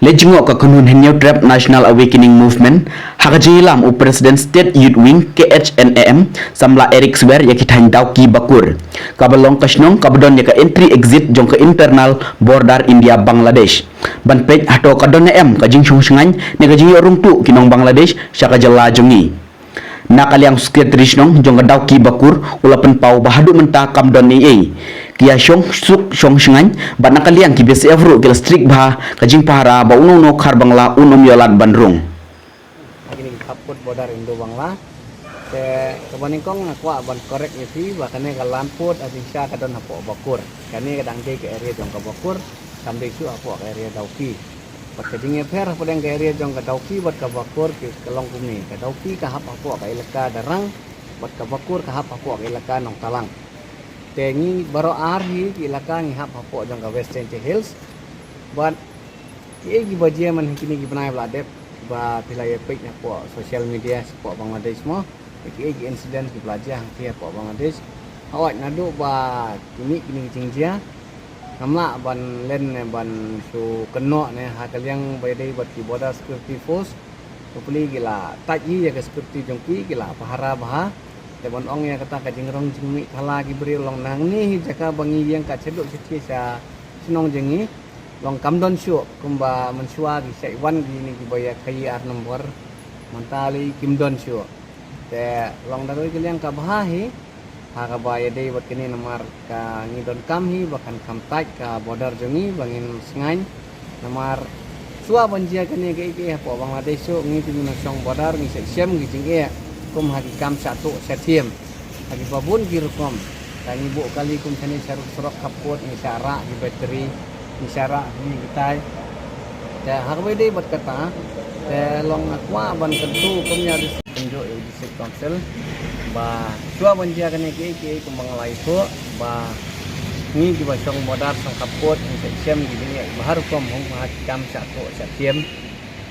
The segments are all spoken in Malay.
Lejengok ke kunun Henyo Trap National Awakening Movement, hakajilam u President State Youth Wing KHNAM, samla Eric Swer ya kitang Dauki Bakur. Kabalong kasnong kabadon ya ka entry exit jong ke internal border India Bangladesh. Ban pej hato kadon em kajing sungsungan ne kajing orang tu kinong Bangladesh syaka jala jongi. Nakaliang sketrisnong jong Dauki Bakur ulapan pau bahadu menta kamdon ni kia syong suk syong syengan ban nakaliang ki besi evro kila strik bah kajing pahara ba uno no khar bangla unom yolat bandrung Agini kaput bodar Indo Bangla te kebaningkong akwa ban korek isi bakane kalamput asisya kadon hapo Bakur kani kadang ke area jong ka Bakur sampai su hapo ke area Dauki pat kadinge per podeng ke area jong ka Dauki bat ka Bakur ke kelong kumi ka Dauki ka hapo ka ilaka darang bat ka Bakur ka hapo ka ilaka nong talang tengi baro arhi ki ilaka ngi hapo jong ka Western Hills bat ki bajia man kini ki banai bladep ba pilai page na po social media po Bangladesh mo iki insiden ki belajar ki po Bangladesh awak nadu ba kini jingjia namla ban len ban su keno ne ha kaliang by day bat ki border security force puli gila taji ya ke security jongki gila pahara bah te bon ong ya kata ka jingrong jingmi khala ki beri long nang ni jaka bangi yang ka ceduk cici sa sinong jengi long kamdon syu kumba mensua ki sai wan ki ni ki baya kai ar nomor mantali kimdon syu te long daroi kaliang ka bahi ha ka baya dei bat kini nomor ka ngidon kam hi bahkan kam tak ka border jongi bangin sengain nomor sua banjia kini ke iki po Bangladesh syu ngi tu na song border ngi sem ki jingge kum haki kam satu setiem haki babun ki rukom kani bu kali kum sani saruk surok kapot ngi syara di bateri bicara ni kita te harbai dei bat kata te long akwa ban tentu kumnya ditunjuk di district council ba tua banjia kene ke kumbang lai tu ba ni di basong modar sang kapot ni sem di ni bahar kom hong hakam satu satiem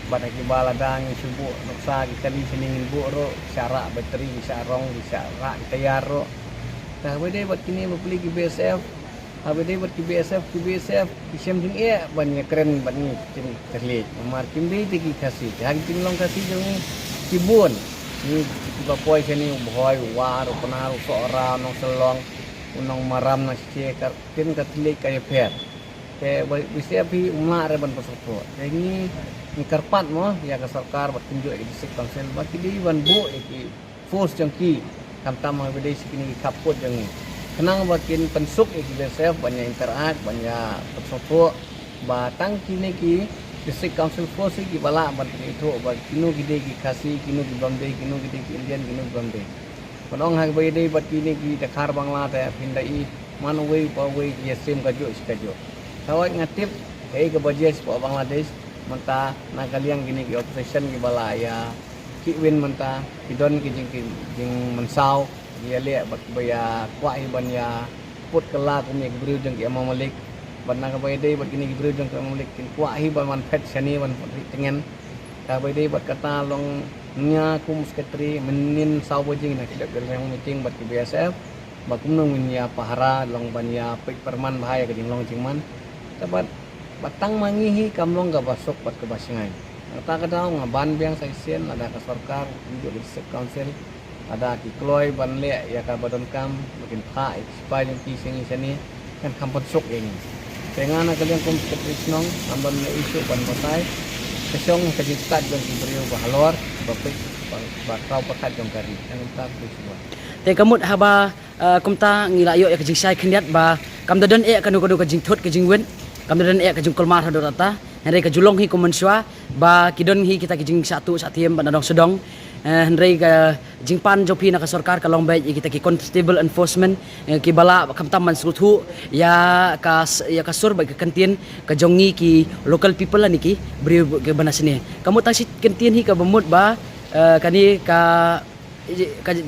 bat ki baladang subu noksa kita di sini bu ro syara bateri bisa rong bisa ra tayar ro te harbai dei bat kini beli ki BSF Habis buat KBSF, kisam jeng banyak keren banyak jeng terlihat. Nomor kimbi tiki kasih, hari long kasih jeng kibun. Ni kita poin sini boy war, penaruh seorang nong selong, unong maram nasi kin terlihat kayak per. Kayak bisa pi umar reban pasok. Ini karpat mo, ya kesarkar buat tunjuk di district council. Bagi di ban bu, force jengki, kamtam habis sekini kaput jeng. Kenang bakin pensuk iki BSF banyak interact banyak persoko batang kini ki district council force ki bala ban itu ba kinu gide ki kasih kinu di Bombay kinu gide ki Indian kinu Bombay panong hak bay dei bat kini ki Dakar Bangla ta pindai manway paway ki sim kajo sikajo tawai ngatip ke bajes po Bangladesh menta nakaliang gini ki opposition ki bala ya ki win menta kidon ki jing mensau dia lihat baya kuai ban ya put kala kumya gibru jeng ki Imam Malik ban ka bay dei bat kini gibru jeng ki Imam Malik kin kuai ban man pet sani ban tengen ka bay dei bat kata long nya kum sekretari menin saw bojing na kidap yang meeting bat ki BSF bakum nang nya pahara long ban ya pek perman bahaya ke long jingman tabat batang mangihi kamlong ga basok bat ke basingai kata kadang ngaban biang saisen ada ka sarkar tunjuk di council ada kikloi ban le ya ka badon kam makin pha expa yung kising sini kan kampot sok ini tengan na kalian kum ketrisnong amban le isu ban batay kesong kajistat jong kibriyo bahalor bapik bakraw pakat jong kari ang tak biswa te kamut haba kumta ngilayo ya kajing sai kendiat ba kamdadan kanu kajing thot kajing wen kamdadan kajing kolmar hadorata henry kajulong hi kumenswa ba kidon hi kita kajing satu satiem banadong sedong henry ka jingpan jopi na ka sarkar kalong bay kita ki constable enforcement ki bala kamtaman suthu ya kasur ba kantin ka jongi ki local people la niki bri ke banasini kamu tang sit kantin hi ka bamut ba kani ka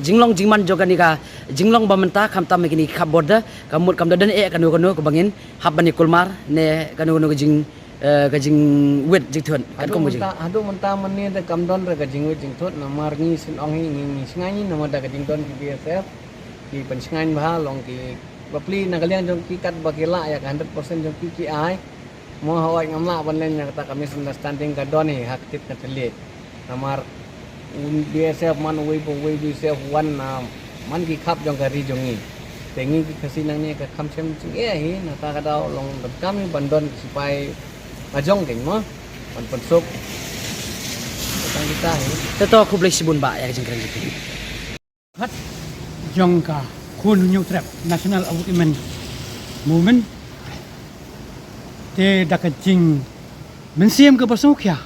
jinglong jingman jo kani ka jinglong bamenta kamtam kini ka border kamut kamdadan kanu ka bangin habani kulmar ne kanu jing kajing wet jithon kan ko mujing adu menta meni da kamdon ra kajing wet jingthot namar ngi sin ong hi ngi singai nama da kajing don ki BSF ki pensingai bah long ki bapli na kalian jong ki kat bakila ya 100% jong ki ai Mo hawai ngamla banlen yang kata kami understanding ka doni hak tit na telit. Namar BSF man we BSF one man ki khap jong kari jongi. Tengi ki kasi nang ni ka kham sem ching hi na ta ka daw long kami bandon sipai ajong keng mo ban pensuk. Tang kita hi. Teto aku boleh sibun ba ya jeng keren gitu. Hat jongka kun new trap national awakening movement te dakajing mensiam ke pasok ya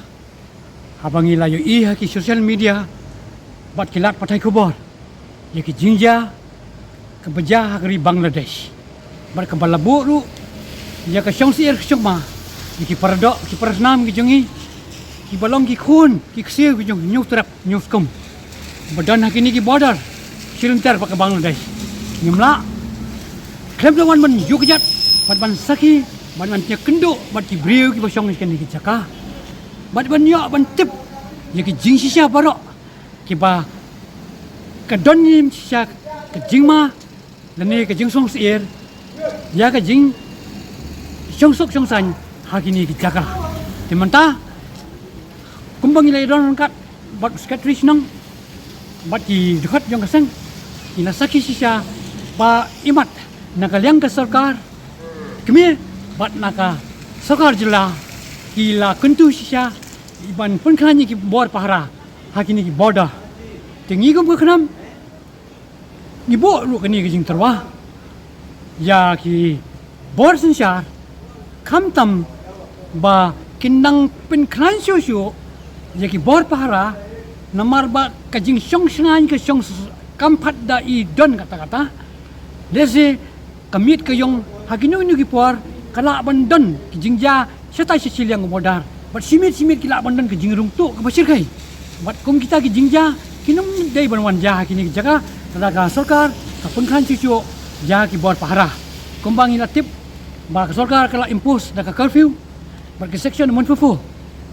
abangi layo iha ki social media bat kilat patai kubor ya ki jinja ke bejah dari Bangladesh bar ke balaburu ya ke syong sier syong ma ya ki paradok ki parasnam ki jongi ki balong ki kun ki ksir ki jong new trap new skum badan hakini ki border sirintar pakai Bangladesh nyemla klaim lawan man yugjat ban saki ban tiak kenduk ban ki briu ki bosong ikan ki caka ban ya ban tip ya ki jing sisa barok ki ba ka don yim sisa ka jing ma lani ka jing song sier ya ka jing song sok song san hakini ki caka timanta kumbang ilai don kat bat skatrish nang bat ki dekat jong kaseng ila saki sisa ba imat nakaliang ka sarkar kami bat naka sarkar jila ila kuntu sisa iban penkhani ki bor pahara hakini ki border tingi gum khanam ni bo lu kani ki jing terwa ya ki bor sensar kamtam ba kinang penkhan syu ya ki bor pahara namar ba kajing syong sengan ke syong kampat da i don kata-kata lese kamit ke yong hakinu ni kipor kala bandon ki jingja seta sisilyang modar bat simit kila bandon ke jingrung tu ke pasir kai bat kum kita ki jingja kinum dei banwan ja hakini jaga daga sarkar ka pengkhan cucu ja ki bor pahara kumbang ina tip ba sarkar kala impose daga curfew bat ke section monfufu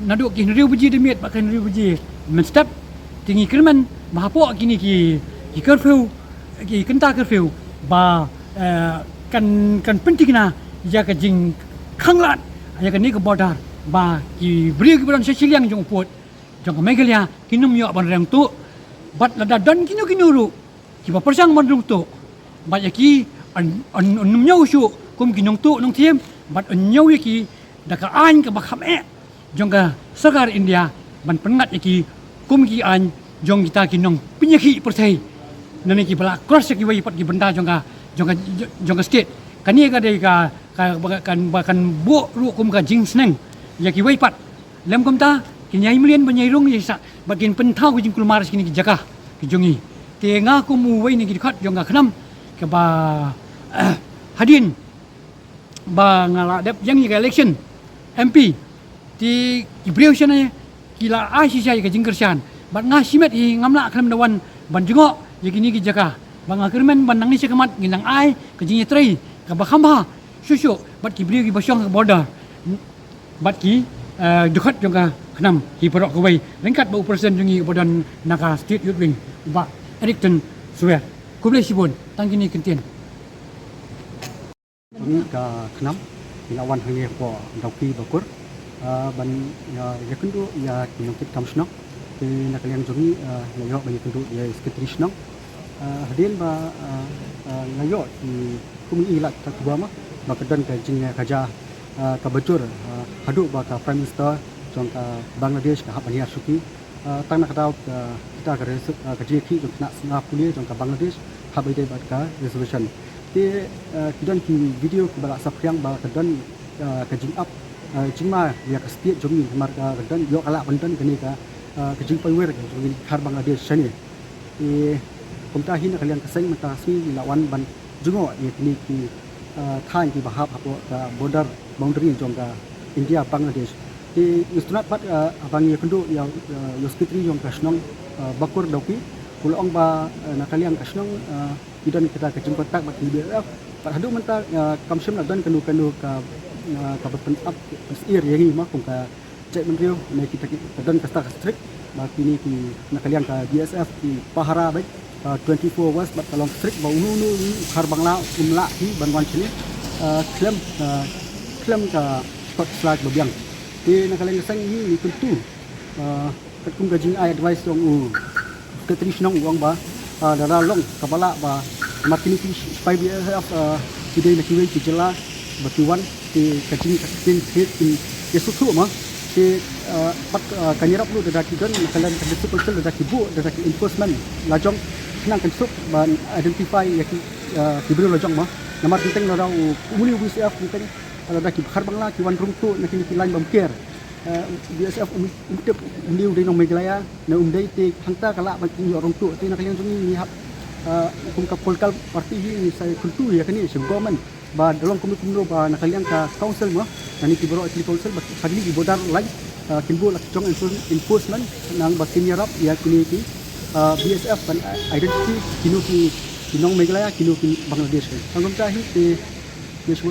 naduk ki riu beji demit bat kan riu beji men step tinggi krimen mahapo kini ki curfew ki kenta curfew ba kan penting na ya ka jing khanglat ya ka ni ka border ba ki bri ki ban sesilyang jong pot jong megalia kinum yo ban rem tu bat lada don kinu ru ki ba persang ban rung tu ba ya ki an num nyau su kum kinong tu nong thiem bat an nyau ya ki da ka an ka ba kham jong ka sarkar India ban pengat ya ki kum ki an jong kita kinong pinyaki pertai nani ki bala cross ki wai pat ki benda jong ka state kani ka dei ka kan bu ru kum ka jing sneng ya ki wai pat lem kum ta ki nyai mlien ban nyai rung ya sa bakin pentau ki jing kulmar kini ki jaga ki jongi te nga ku mu wai ni ki khat jong ka khnam ke ba hadin ba ngala dep yang ki election MP ti ki breu sana kila ai sisa ka jing kersan bat nga simet i ngamla klam dawan ban jengok ya kini ki jaka bang akirmen ban nang ni sekamat nginang ai ke jing yetrai ka ba khamba susu bat ki bri ki basong ka border bat ki dekat juga khnam ki perok ko wai lengkat ba presiden jungi bodan naka state youth wing ba Erikton Swear ku boleh sibun tang kini kentien ka khnam ilawan hangi ko dauki bakur ban ya kendu ya kinokit tamsnok ke nakalian jongi ngayo banyak kendu ya skitrisnok hadin ba ngayo di kumi ilat tak buama ba kedan ka jingnya kaja ka bacur hadu ba ka prime minister jong ka Bangladesh ka habania suki tang nak daw kita ka jeki jong nak singapura jong ka Bangladesh habai dai ba ka resolution ti kedan ki video ka bala sapryang ba kedan ka jing up cuma ya ka setiap jongi mar ka kedan yo kala banten kini ka kejing paywer jongi khar Bangladesh sani kumta hin kalian keseng mentasi lawan ban jungo ni kini ki thain ki bahap hapo ka border boundary jong ka India Bangladesh ti istunat pat abang ye kendu yang yoskitri jong kasnong bakur dauki pulong ba nakalian kasnong idan kita kejing kontak bat BF pat hadu menta kamsem dan kendu ka kabupaten up ir yang mah kum ka cek menriu ne kita dan kasta strik ba kini ki nakalian ka BSF ki pahara baik 24 hours bat kalong strik ba unu har bangla umla ki banwan sini klem ka tot slide babiang ti nakalian sang ni tentu kat kum gajing ai advice dong ke tradisional uang ba dara long kapala ba makin ti spy BSF today nak kiwen ti jela batuan ti kajing katin hit ti yesusu ma ti pat kanyarap lu dada ki don nakalian ka desu kultur dada ki bu dada ki enforcement lajong senang kan sup ban identify yaki kibru lajong ma nama tentang na daw umuli BSF tentang ada ki khar bangla ki wan rungtu na kini ki line bamker BSF umtep umdiu dei nong meglaya na umdei te hangta kala ba ki rungtu te na kalian sungi ni hap kum ka polkal parti ni sai kuntu ya kini se government ba dalam kumno ba na kalian ka council mo na ni ki bro ki council ba sagli ki bodar line kimbo lak chong enforcement nang ba senior ya kini ki BSF ban identity kinu ki kinong meglaya kinu ki Bangladesh angum tahi te yes